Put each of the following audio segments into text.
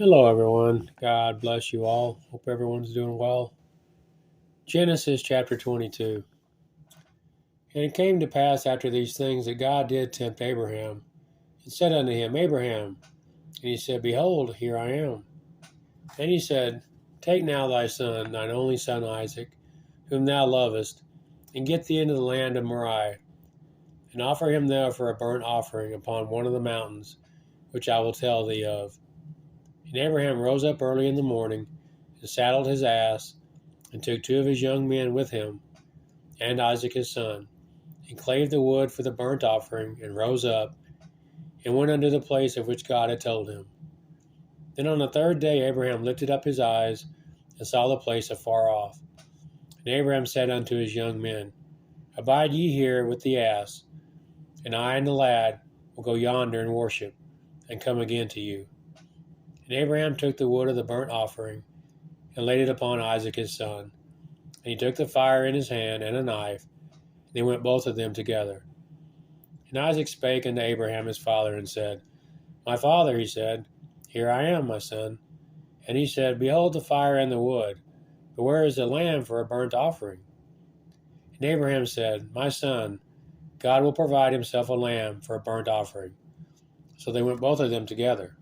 Hello, everyone. God bless you all. Hope everyone's doing well. Genesis chapter 22. And it came to pass after these things that God did tempt Abraham, and said unto him, Abraham. And he said, Behold, here I am. And he said, Take now thy son, thine only son Isaac, whom thou lovest, and get thee into the land of Moriah, and offer him there for a burnt offering upon one of the mountains, which I will tell thee of. And Abraham rose up early in the morning, and saddled his ass, and took two of his young men with him, and Isaac his son, and clave the wood for the burnt offering, and rose up, and went unto the place of which God had told him. Then on the third day Abraham lifted up his eyes, and saw the place afar off. And Abraham said unto his young men, Abide ye here with the ass, and I and the lad will go yonder and worship, and come again to you. And Abraham took the wood of the burnt offering, and laid it upon Isaac his son. And he took the fire in his hand, and a knife, and they went both of them together. And Isaac spake unto Abraham his father, and said, My father, he said, Here I am, my son. And he said, Behold the fire and the wood, but where is the lamb for a burnt offering? And Abraham said, My son, God will provide himself a lamb for a burnt offering. So they went both of them together.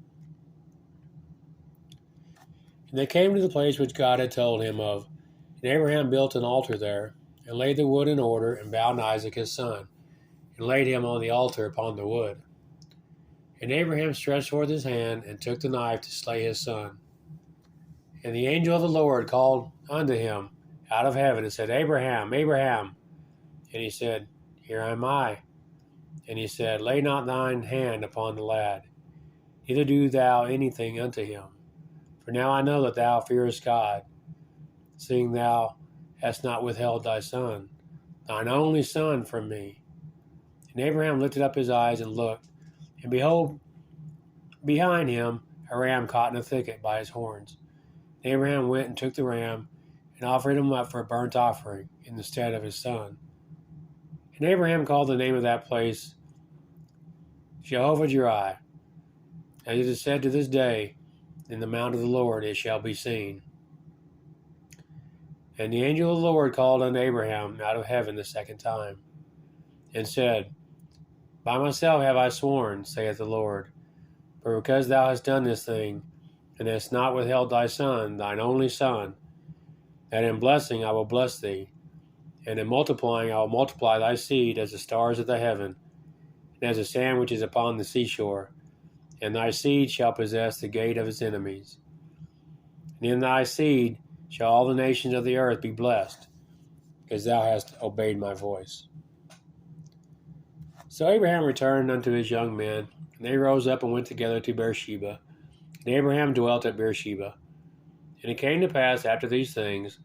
And they came to the place which God had told him of. And Abraham built an altar there, and laid the wood in order, and bound Isaac his son, and laid him on the altar upon the wood. And Abraham stretched forth his hand, and took the knife to slay his son. And the angel of the Lord called unto him out of heaven, and said, Abraham, Abraham. And he said, Here am I. And he said, Lay not thine hand upon the lad, neither do thou anything unto him. For now I know that thou fearest God, seeing thou hast not withheld thy son, thine only son, from me. And Abraham lifted up his eyes and looked, and behold, behind him a ram caught in a thicket by his horns. And Abraham went and took the ram, and offered him up for a burnt offering in the stead of his son. And Abraham called the name of that place Jehovah-Jireh, as it is said to this day, In the mount of the Lord it shall be seen. And the angel of the Lord called unto Abraham out of heaven the second time, and said, By myself have I sworn, saith the Lord, for because thou hast done this thing, and hast not withheld thy son, thine only son, that in blessing I will bless thee, and in multiplying I will multiply thy seed as the stars of the heaven, and as the sand which is upon the seashore, and thy seed shall possess the gate of his enemies. And in thy seed shall all the nations of the earth be blessed, because thou hast obeyed my voice. So Abraham returned unto his young men, and they rose up and went together to Beersheba. And Abraham dwelt at Beersheba. And it came to pass after these things,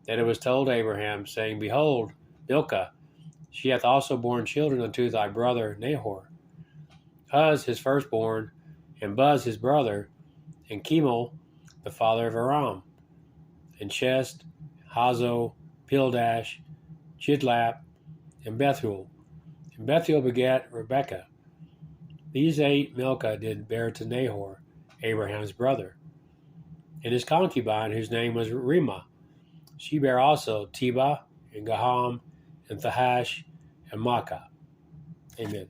that it was told Abraham, saying, Behold, Milcah, she hath also borne children unto thy brother Nahor. Huz his firstborn, and Buz his brother, and Chemel the father of Aram, and Chest, Hazo, Pildash, Chidlap, and Bethuel. And Bethuel begat Rebekah. These 8 Milcah did bear to Nahor, Abraham's brother. And his concubine, whose name was Reumah, she bare also Tebah, and Gaham, and Thahash, and Maacah. Amen.